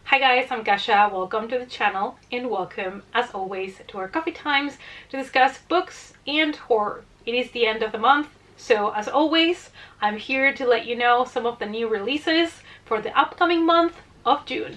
Hi guys, I'm Gasha. Welcome to the channel and welcome as always to our coffee times to discuss books and horror. It is the end of the month, so as always, I'm here to let you know some of the new releases for the upcoming month of June.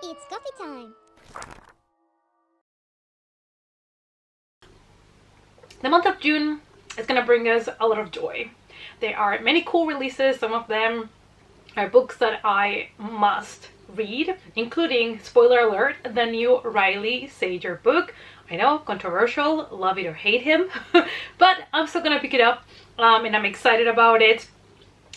It's coffee time! The month of June is going to bring us a lot of joy. There are many cool releases. Some of them are books that I must read, including, spoiler alert, the new Riley Sager book. I know, controversial, love it or hate him, but I'm still gonna pick it up and I'm excited about it.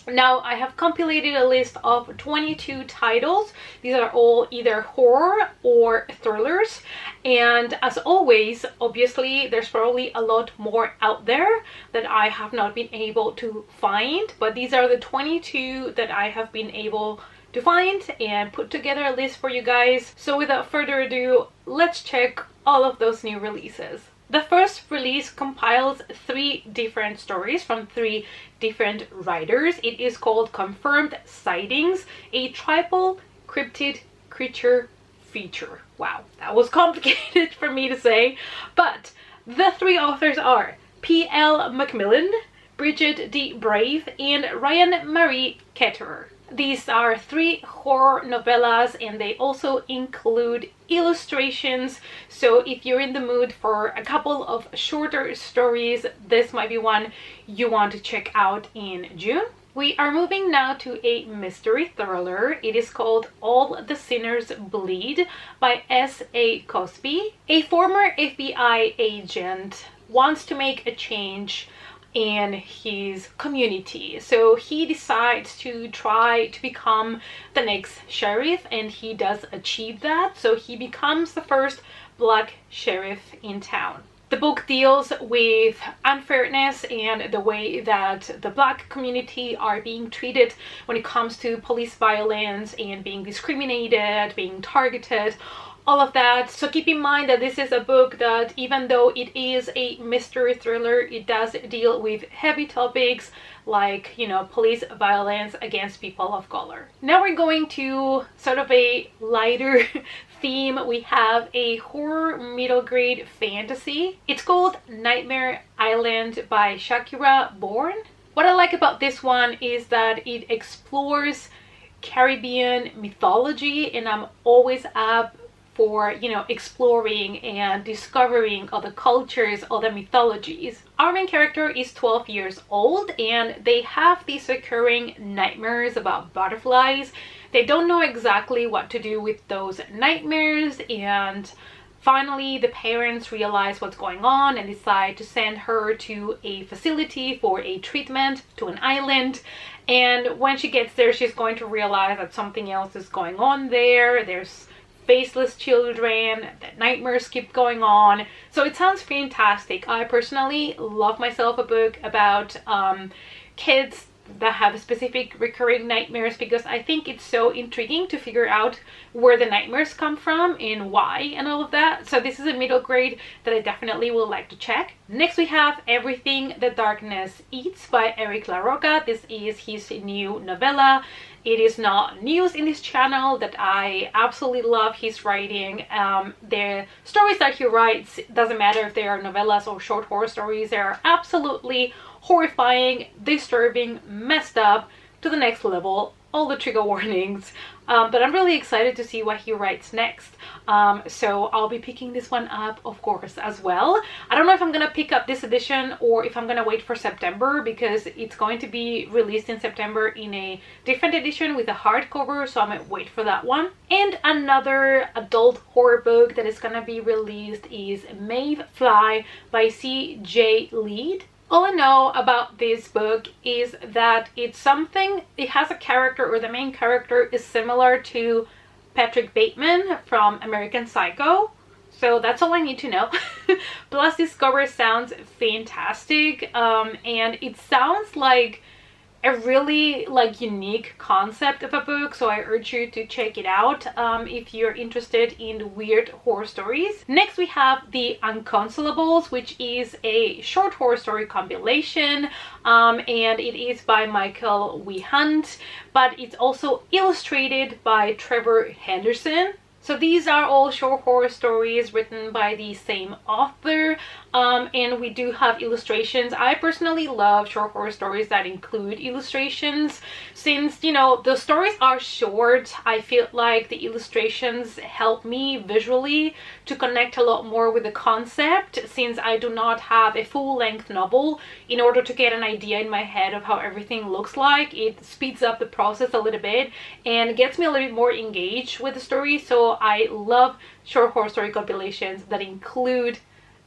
Now, I have compilated a list of 22 titles. These are all either horror or thrillers. And as always, obviously, there's probably a lot more out there that I have not been able to find. But these are the 22 that I have been able to find and put together a list for you guys. So without further ado, let's check all of those new releases. The first release compiles 3 different stories from 3 different writers. It is called Confirmed Sightings, a tribal cryptid creature feature. Wow, that was complicated for me to say. But the 3 authors are P.L. Macmillan, Bridget D. Brave, and Ryan Marie Ketterer. These are 3 horror novellas and they also include illustrations. So if you're in the mood for a couple of shorter stories, this might be one you want to check out in June. We are moving now to a mystery thriller. It is called All the Sinners Bleed by S.A. Cosby. A former FBI agent wants to make a change in his community, so he decides to try to become the next sheriff, and he does achieve that. So he becomes the first black sheriff in town. The book deals with unfairness and the way that the black community are being treated when it comes to police violence and being discriminated, being targeted, all of that. So keep in mind that this is a book that, even though it is a mystery thriller, it does deal with heavy topics like, you know, police violence against people of color. Now we're going to sort of a lighter theme. We have a horror middle grade fantasy. It's called Nightmare Island by Shakira Bourne. What I like about this one is that it explores Caribbean mythology, and I'm always up for, you know, exploring and discovering other cultures, other mythologies. Our main character is 12 years old and they have these recurring nightmares about butterflies. They don't know exactly what to do with those nightmares, and finally the parents realize what's going on and decide to send her to a facility for a treatment, to an island. And when she gets there, she's going to realize that something else is going on there. There's faceless children, the nightmares keep going on. So it sounds fantastic. I personally love myself a book about kids that have specific recurring nightmares, because I think it's so intriguing to figure out where the nightmares come from and why and all of that. So this is a middle grade that I definitely would like to check. Next we have Everything the Darkness Eats by Eric LaRocca. This is his new novella. It is not news in this channel that I absolutely love his writing. The stories that he writes, doesn't matter if they are novellas or short horror stories, they are absolutely horrifying, disturbing, messed up to the next level. All the trigger warnings. But I'm really excited to see what he writes next. So I'll be picking this one up, of course, as well. I don't know if I'm gonna pick up this edition or if I'm gonna wait for September, because it's going to be released in September in a different edition with a hardcover, so I might wait for that one. And another adult horror book that is gonna be released is Maeve Fly by C.J. Lead. All I know about this book is that it has a character, or the main character is similar to Patrick Bateman from American Psycho. So that's all I need to know. Plus this cover sounds fantastic, and it sounds like a really like unique concept of a book, so I urge you to check it out if you're interested in weird horror stories. Next we have The Unconsolables, which is a short horror story compilation, and it is by Michael W. Hunt, but it's also illustrated by Trevor Henderson. So these are all short horror stories written by the same author, and we do have illustrations. I personally love short horror stories that include illustrations. Since, you know, the stories are short, I feel like the illustrations help me visually to connect a lot more with the concept, since I do not have a full-length novel. In order to get an idea in my head of how everything looks like, it speeds up the process a little bit and gets me a little bit more engaged with the story. So I love short horror story compilations that include,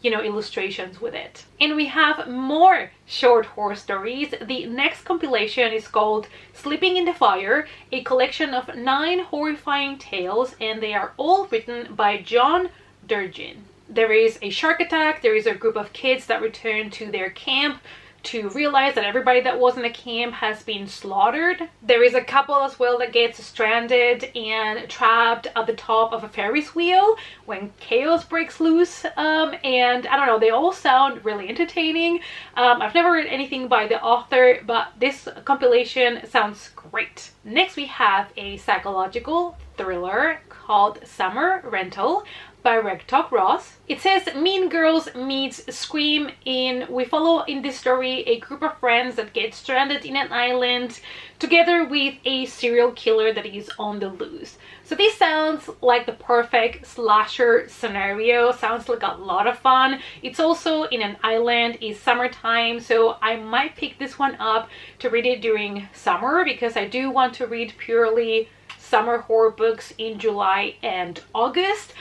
you know, illustrations with it. And we have more short horror stories. The next compilation is called Sleeping in the Fire, a collection of 9 horrifying tales, and they are all written by John Durgin. There is a shark attack, there is a group of kids that return to their camp to realize that everybody that was in the camp has been slaughtered. There is a couple as well that gets stranded and trapped at the top of a Ferris wheel when chaos breaks loose, and I don't know, they all sound really entertaining. I've never read anything by the author, but this compilation sounds great. Next we have a psychological thriller called Summer Rental by Regtalk Ross. It says Mean Girls meets Scream. We follow in this story a group of friends that get stranded in an island together with a serial killer that is on the loose. So this sounds like the perfect slasher scenario. Sounds like a lot of fun. It's also in an island, it's summertime, so I might pick this one up to read it during summer, because I do want to read purely summer horror books in July and August.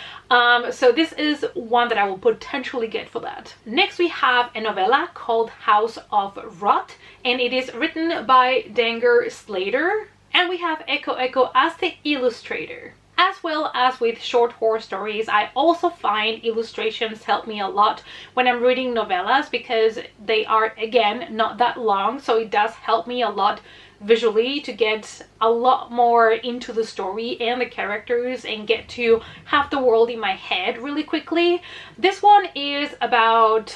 So this is one that I will potentially get for that. Next we have a novella called House of Rot, and it is written by Danger Slater, and we have Echo Echo as the illustrator. As well as with short horror stories, I also find illustrations help me a lot when I'm reading novellas, because they are, again, not that long, so it does help me a lot visually to get a lot more into the story and the characters and get to have the world in my head really quickly. This one is about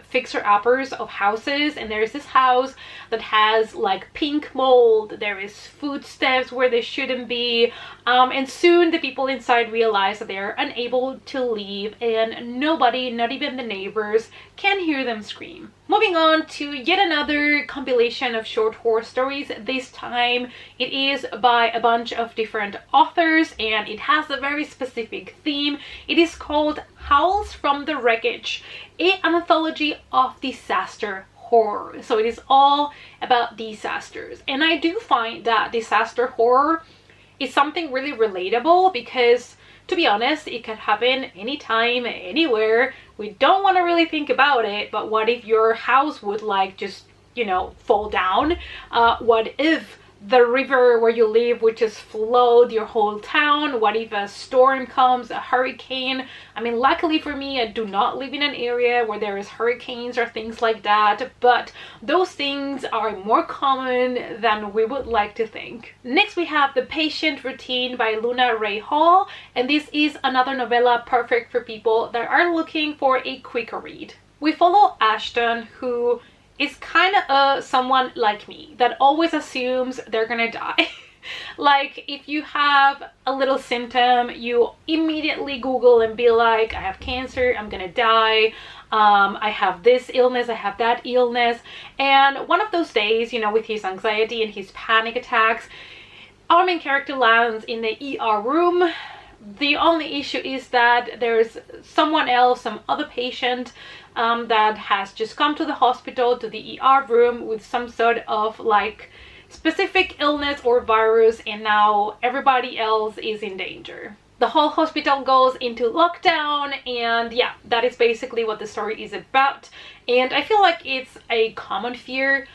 fixer-uppers of houses, and there's this house that has like pink mold, there is footsteps where they shouldn't be, and soon the people inside realize that they are unable to leave, and nobody, not even the neighbors, can hear them scream. Moving on to yet another compilation of short horror stories. This time it is by a bunch of different authors, and it has a very specific theme. It is called Howls from the Wreckage, an anthology of disaster horror. So it is all about disasters, and I do find that disaster horror is something really relatable, because to be honest, it can happen anytime, anywhere. We don't want to really think about it, but what if your house would like just, you know, fall down? What if the river where you live would just flood your whole town? What if a storm comes, a hurricane? I mean, luckily for me, I do not live in an area where there is hurricanes or things like that, but those things are more common than we would like to think. Next we have The Patient Routine by Luna Ray Hall, and this is another novella perfect for people that are looking for a quicker read. We follow Ashton, who is kind of someone like me that always assumes they're gonna die. Like, if you have a little symptom, you immediately Google and be like, I have cancer, I'm gonna die, I have this illness, I have that illness. And one of those days, you know, with his anxiety and his panic attacks, our main character lands in the ER room. The only issue is that there's someone else, some other patient that has just come to the hospital, to the ER room with some sort of like specific illness or virus, and now everybody else is in danger. The whole hospital goes into lockdown, and yeah, that is basically what the story is about. And I feel like it's a common fear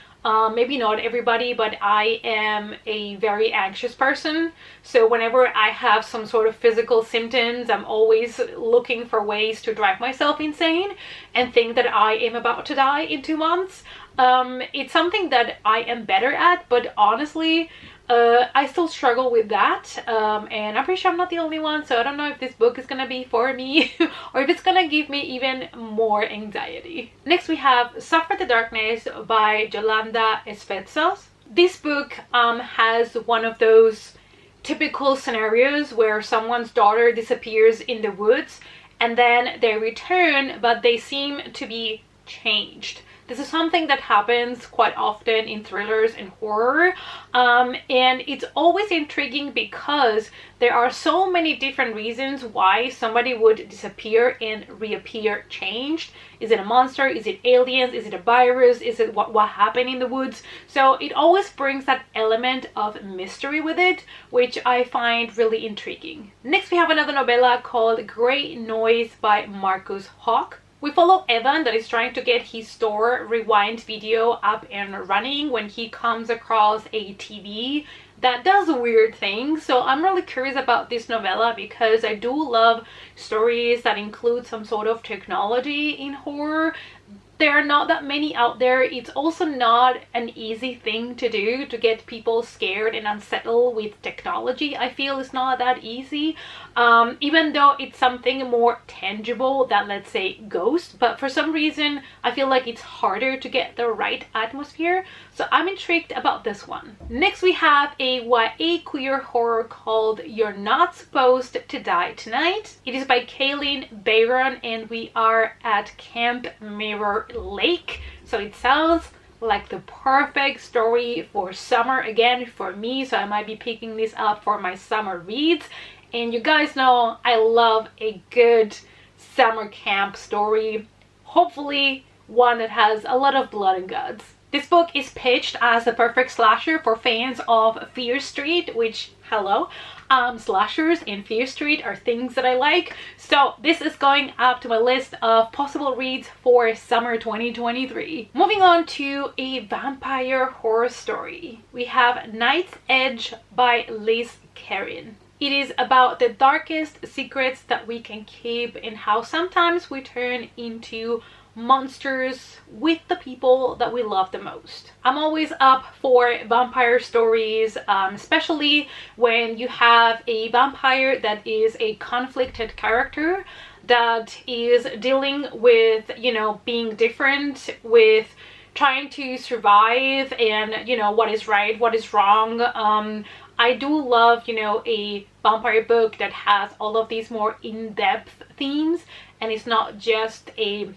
maybe not everybody, but I am a very anxious person. So whenever I have some sort of physical symptoms, I'm always looking for ways to drive myself insane and think that I am about to die in 2 months. It's something that I am better at, but honestly, I still struggle with that, and I'm pretty sure I'm not the only one, so I don't know if this book is gonna be for me or if it's gonna give me even more anxiety. Next we have Suffer the Darkness by Yolanda Espezos. This book has one of those typical scenarios where someone's daughter disappears in the woods and then they return, but they seem to be changed. This is something that happens quite often in thrillers and horror, and it's always intriguing because there are so many different reasons why somebody would disappear and reappear changed. Is it a monster? Is it aliens? Is it a virus? Is it what happened in the woods? So it always brings that element of mystery with it, which I find really intriguing. Next we have another novella called Grey Noise by Marcus Hawk. We follow Evan that is trying to get his store Rewind video up and running when he comes across a TV that does weird things. So I'm really curious about this novella because I do love stories that include some sort of technology in horror. There are not that many out there. It's also not an easy thing to do, to get people scared and unsettled with technology. I feel it's not that easy, even though it's something more tangible than, let's say, ghosts. But for some reason, I feel like it's harder to get the right atmosphere. So I'm intrigued about this one. Next, we have a YA queer horror called You're Not Supposed to Die Tonight. It is by Kaylin Bayron, and we are at Camp Mirror Lake, so it sounds like the perfect story for summer again for me, so I might be picking this up for my summer reads. And you guys know I love a good summer camp story, hopefully one that has a lot of blood and guts. This book is pitched as the perfect slasher for fans of Fear Street, which, hello, slashers and Fear Street are things that I like. So this is going up to my list of possible reads for summer 2023. Moving on to a vampire horror story. We have Night's Edge by Liz Carin. It is about the darkest secrets that we can keep and how sometimes we turn into monsters with the people that we love the most. I'm always up for vampire stories, especially when you have a vampire that is a conflicted character that is dealing with, you know, being different, with trying to survive and, you know, what is right, what is wrong. I do love, you know, a vampire book that has all of these more in-depth themes and it's not just a,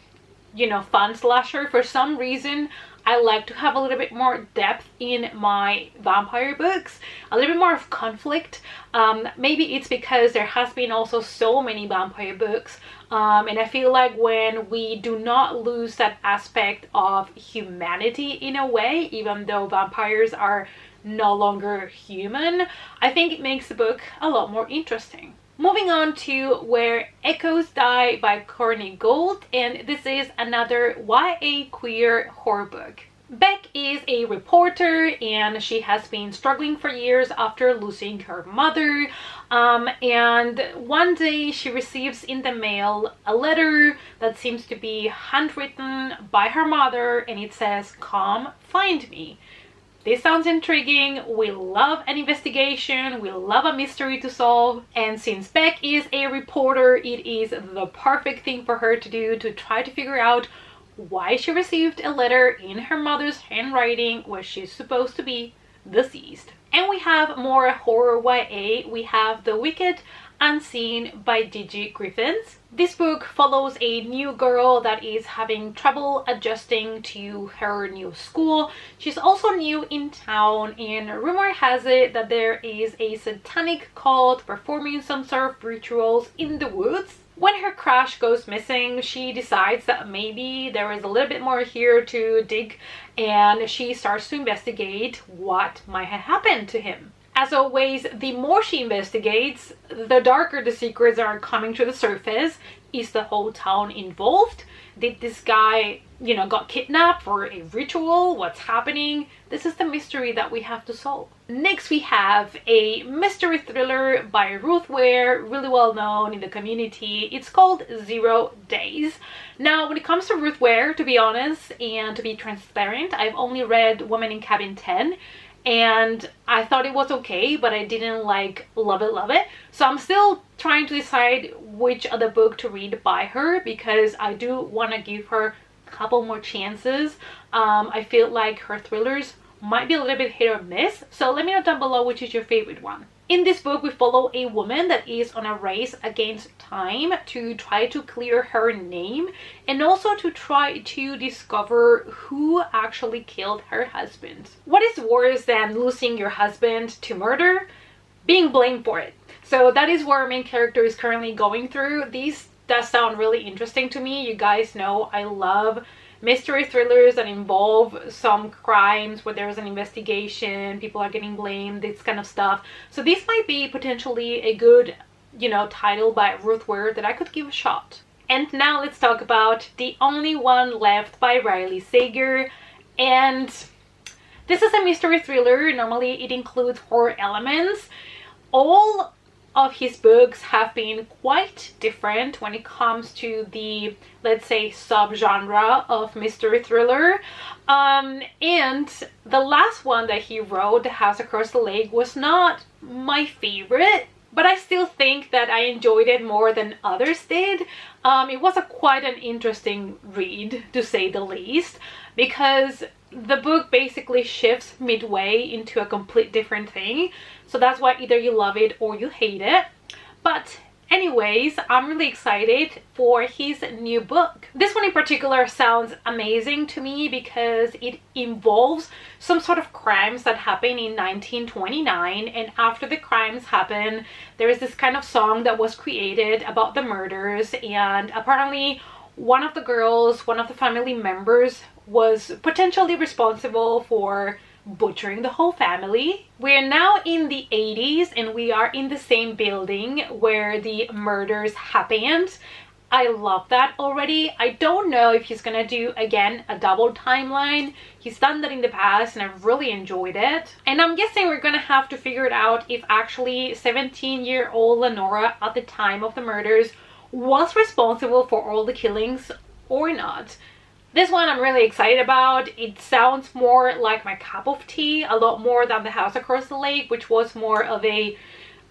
you know, fun slasher. For some reason I like to have a little bit more depth in my vampire books, a little bit more of conflict. Maybe it's because there has been also so many vampire books, and I feel like when we do not lose that aspect of humanity in a way, even though vampires are no longer human, I think it makes the book a lot more interesting. Moving on to Where Echoes Die by Courtney Gold, and this is another YA queer horror book. Beck is a reporter and she has been struggling for years after losing her mother, and one day she receives in the mail a letter that seems to be handwritten by her mother, and it says, "Come find me." This sounds intriguing. We love an investigation, we love a mystery to solve, and since Beck is a reporter, it is the perfect thing for her to do, to try to figure out why she received a letter in her mother's handwriting where she's supposed to be deceased. And we have more horror YA. We have The Wicked Unseen by Gigi Griffiths. This book follows a new girl that is having trouble adjusting to her new school. She's also new in town, and rumor has it that there is a satanic cult performing some sort of rituals in the woods. When her crush goes missing, she decides that maybe there is a little bit more here to dig, and she starts to investigate what might have happened to him. As always, the more she investigates, the darker the secrets are coming to the surface. Is the whole town involved? Did this guy got kidnapped for a ritual. What's happening? This is the mystery that we have to solve. Next, we have a mystery thriller by Ruth Ware, really well known in the community. It's called 0 Days. Now, when it comes to Ruth Ware, to be honest and to be transparent, I've only read Woman in Cabin 10, and I thought it was okay, but I didn't love it. So I'm still trying to decide which other book to read by her, because I do want to give her a couple more chances. I feel like her thrillers might be a little bit hit or miss, so let me know down below which is your favorite one. In this book, we follow a woman that is on a race against time to try to clear her name, and also to try to discover who actually killed her husband. What is worse than losing your husband to murder? Being blamed for it. So that is what our main character is currently going through. These does sound really interesting to me. You guys know I love mystery thrillers that involve some crimes where there's an investigation, people are getting blamed, this kind of stuff. So this might be potentially a good, title by Ruth Ware that I could give a shot. And now let's talk about The Only One Left by Riley Sager. And this is a mystery thriller. Normally it includes horror elements. All of his books have been quite different when it comes to the, let's say, subgenre of mystery thriller. And the last one that he wrote, The House Across the Lake, was not my favorite, but I still think that I enjoyed it more than others did. It was quite an interesting read, to say the least, because the book basically shifts midway into a complete different thing. So that's why either you love it or you hate it. But anyways, I'm really excited for his new book. This one in particular sounds amazing to me because it involves some sort of crimes that happen in 1929, and after the crimes happen, there is this kind of song that was created about the murders, and apparently one of the family members was potentially responsible for butchering the whole family. We're now in the 80s and we are in the same building where the murders happened. I love that already. I don't know if he's gonna do, again, a double timeline. He's done that in the past and I've really enjoyed it. And I'm guessing we're gonna have to figure it out if actually 17-year-old Lenora at the time of the murders was responsible for all the killings or not. This one I'm really excited about. It sounds more like my cup of tea, a lot more than The House Across the Lake, which was more of a,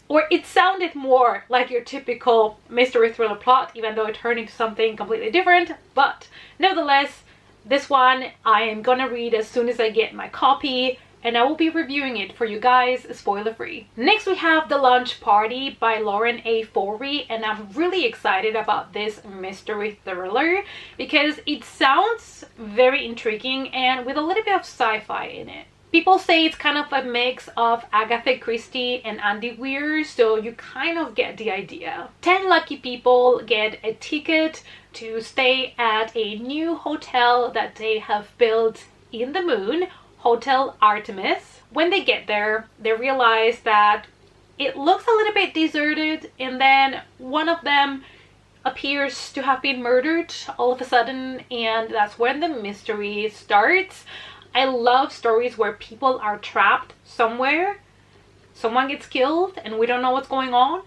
or it sounded more like your typical mystery thriller plot, even though it turned into something completely different. But nevertheless, this one I am gonna read as soon as I get my copy, and I will be reviewing it for you guys spoiler free. Next we have The Lunch Party by Lauren A. Forey, and I'm really excited about this mystery thriller because it sounds very intriguing and with a little bit of sci-fi in it. People say it's kind of a mix of Agatha Christie and Andy Weir, so you kind of get the idea. 10 lucky people get a ticket to stay at a new hotel that they have built in the moon, Hotel Artemis. When they get there, they realize that it looks a little bit deserted, and then one of them appears to have been murdered all of a sudden, and that's when the mystery starts. I love stories where people are trapped somewhere, someone gets killed and we don't know what's going on.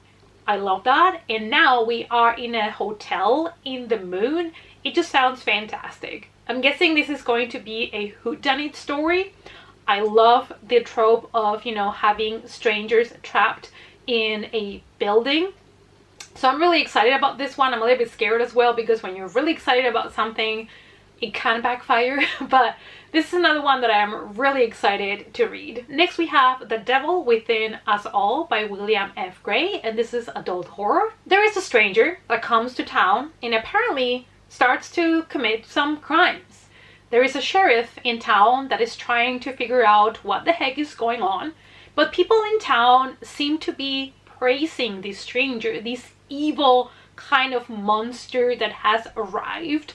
I love that. And now we are in a hotel in the moon. It just sounds fantastic. I'm guessing this is going to be a whodunit story. I love the trope of, having strangers trapped in a building. So I'm really excited about this one. I'm a little bit scared as well because when you're really excited about something, it can backfire. But this is another one that I'm really excited to read. Next we have The Devil Within Us All by William F. Gray, and this is adult horror. There is a stranger that comes to town and apparently starts to commit some crimes. There is a sheriff in town that is trying to figure out what the heck is going on, but people in town seem to be praising this stranger, this evil kind of monster that has arrived.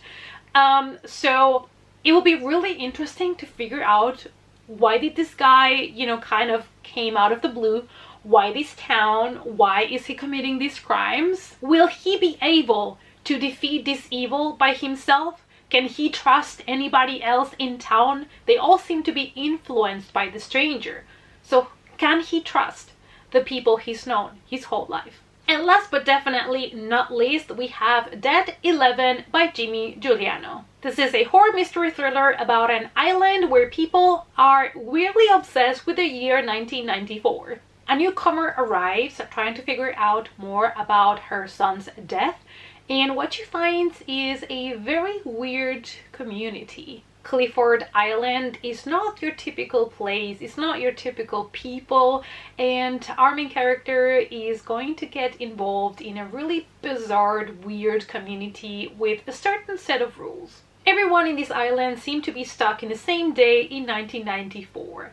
So it will be really interesting to figure out why did this guy, kind of came out of the blue. Why this town? Why is he committing these crimes? Will he be able to defeat this evil by himself? Can he trust anybody else in town? They all seem to be influenced by the stranger. So can he trust the people he's known his whole life? And last but definitely not least, we have Dead 11 by Jimmy Giuliano. This is a horror mystery thriller about an island where people are weirdly obsessed with the year 1994. A newcomer arrives trying to figure out more about her son's death, and what she finds is a very weird community. Clifford Island is not your typical place, it's not your typical people, and our main character is going to get involved in a really bizarre, weird community with a certain set of rules. Everyone in this island seemed to be stuck in the same day in 1994.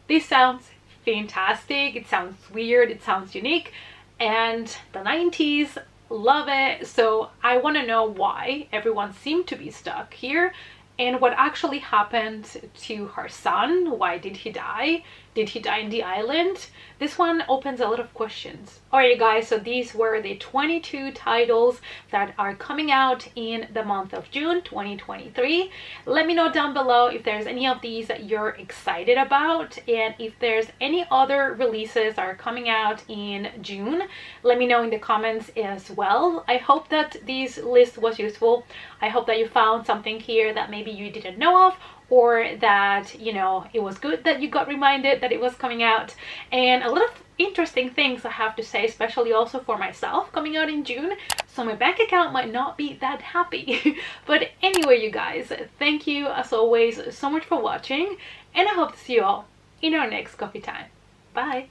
This sounds fantastic, it sounds weird, it sounds unique, and the 90s, love it. So I want to know why everyone seemed to be stuck here and what actually happened to her son. Why did he die? Did he die in the island? This one opens a lot of questions. Alright guys, so these were the 22 titles that are coming out in the month of June 2023. Let me know down below if there's any of these that you're excited about, and if there's any other releases that are coming out in June, let me know in the comments as well. I hope that this list was useful. I hope that you found something here that maybe you didn't know of, or that, you know, it was good that you got reminded that it was coming out. And a lot of interesting things I have to say, especially also for myself, coming out in June, so my bank account might not be that happy. But anyway, you guys, thank you as always so much for watching, and I hope to see you all in our next coffee time. Bye.